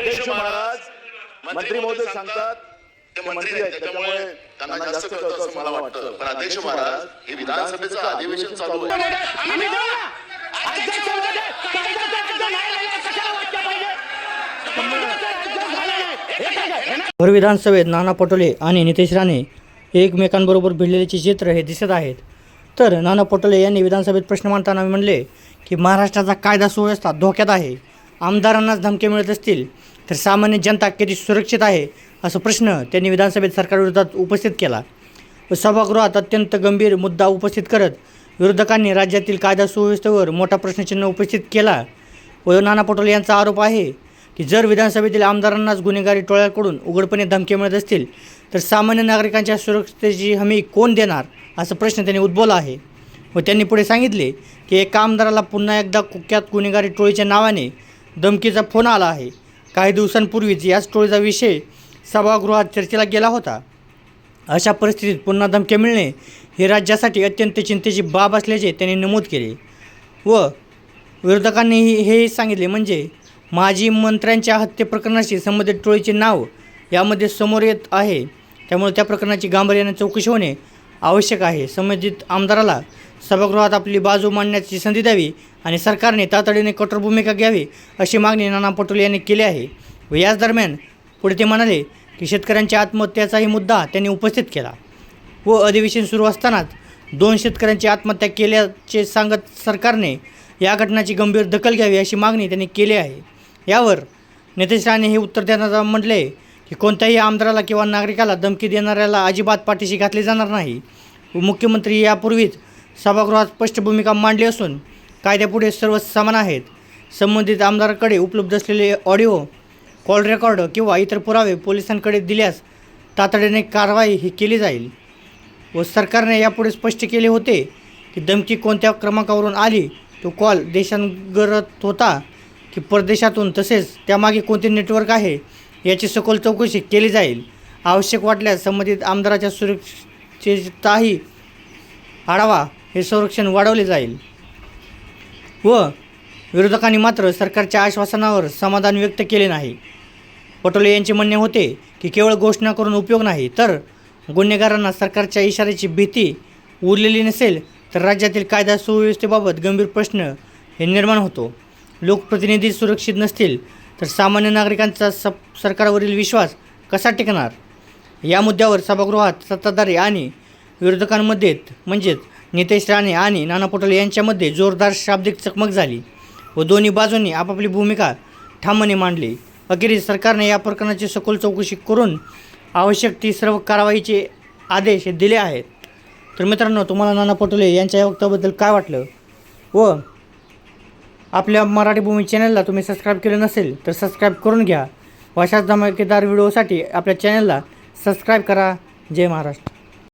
अध्यक्ष महाराज मंत्री महोदय सांगतात ते मंत्री आहेत त्याच्यामुळे त्यांना जास्त कळतं असं मला वाटतं, पण अध्यक्ष महाराज हे विधानसभेचं अधिवेशन चालू आहे. भर विधानसभेत नाना पटोले आणि नितेश राणे एकमेकांबरोबर भिडलेल्याचे चित्र हे दिसत आहेत. तर नाना पटोले यांनी विधानसभेत प्रश्न मांडताना म्हणले की महाराष्ट्राचा कायदा सुव्यवस्था धोक्यात आहे, आमदारांनाच धमके मिळत असतील तर सामान्य जनता किती सुरक्षित आहे, असा प्रश्न त्यांनी विधानसभेत सरकारविरोधात उपस्थित केला. व सभागृहात अत्यंत गंभीर मुद्दा उपस्थित करत विरोधकांनी राज्यातील कायदा सुव्यवस्थेवर मोठा प्रश्नचिन्ह उपस्थित केला. व नाना पटोले यांचा आरोप आहे की जर विधानसभेतील आमदारांनाच गुन्हेगारी टोळ्याकडून उघडपणे धमके मिळत असतील तर सामान्य नागरिकांच्या सुरक्षेची हमी कोण देणार, असा प्रश्न त्यांनी उद्भवला आहे. व त्यांनी पुढे सांगितले की एका आमदाराला पुन्हा एकदा कुख्यात गुन्हेगारी टोळीच्या नावाने धमकीचा फोन आला आहे. काही दिवसांपूर्वीच याच टोळीचा विषय सभागृहात चर्चेला गेला होता. अशा परिस्थितीत पुन्हा धमके मिळणे ही राज्यासाठी अत्यंत चिंतेची बाब असल्याचे त्यांनी नमूद केले. व विरोधकांनी हेही सांगितले म्हणजे माजी मंत्र्यांच्या हत्ये प्रकरणाशी संबंधित टोळीचे नाव यामध्ये समोर येत आहे, त्यामुळे त्या प्रकरणाची गांभीर्याने चौकशी होणे आवश्यक आहे. संबंधित आमदाराला सभागृहात आपली बाजू मांडण्याची संधी द्यावी आणि सरकारने तातडीने कठोर भूमिका घ्यावी, अशी मागणी नाना पटोले यांनी केली आहे. व याच दरम्यान पुढे ते म्हणाले की शेतकऱ्यांच्या आत्महत्याचाही मुद्दा त्यांनी उपस्थित केला. व अधिवेशन सुरू असतानाच 2 शेतकऱ्यांची आत्महत्या केल्याचे सांगत सरकारने या घटनेची गंभीर दखल घ्यावी, अशी मागणी त्यांनी केली आहे. यावर नितेश राणे हे उत्तर देताना म्हटले की कोणत्याही आमदाराला किंवा नागरिकाला धमकी देणाऱ्याला अजिबात पाठीशी घातले जाणार नाही. मुख्यमंत्री यापूर्वीच सभागृहात स्पष्ट भूमिका मांडली असून कायद्यापुढे सर्व समान आहेत. संबंधित आमदाराकडे उपलब्ध असलेले ऑडिओ, कॉल रेकॉर्ड किंवा इतर पुरावे पोलिसांकडे दिल्यास तातडीने कारवाई ही केली जाईल. व सरकारने यापुढे स्पष्ट केले होते की धमकी कोणत्या क्रमांकावरून आली, तो कॉल देशांतर्गत होता की परदेशातून, तसेच त्यामागे कोणते नेटवर्क आहे याची सखोल चौकशी केली जाईल. आवश्यक वाटल्यास संबंधित आमदाराच्या सुरक्षेचाही आढावा हे संरक्षण वाढवले जाईल. व विरोधकांनी मात्र सरकारच्या आश्वासनावर समाधान व्यक्त केले नाही. पटोले यांचे म्हणणे होते की केवळ घोषणा करून उपयोग नाही, तर गुन्हेगारांना सरकारच्या इशाऱ्याची भीती उरलेली नसेल तर राज्यातील कायदा सुव्यवस्थेबाबत गंभीर प्रश्न हे निर्माण होतो. लोकप्रतिनिधी सुरक्षित नसतील तर सामान्य नागरिकांचा सरकारवरील विश्वास कसा टिकणार. या मुद्द्यावर सभागृहात सत्ताधारी आणि विरोधकांमध्ये म्हणजेच नितेश राणे आणि नाना पटोले यांच्यामध्ये जोरदार शाब्दिक चकमक झाली व दोन्ही बाजूंनी आपापली भूमिका ठामपणे मांडली. अखेरीस सरकारने या प्रकरणाची सखोल चौकशी करून आवश्यक ती सर्व कारवाईचे आदेश दिले आहेत. तर मित्रांनो, तुम्हाला नाना पटोले यांच्या या वक्तव्याबद्दल काय वाटलं? व आपल्या मराठी भूमी चॅनलला तुम्ही सबस्क्राईब केलं नसेल तर सबस्क्राईब करून घ्या. व अशाच धमाकेदार व्हिडिओसाठी आपल्या चॅनलला सबस्क्राईब करा. जय महाराष्ट्र.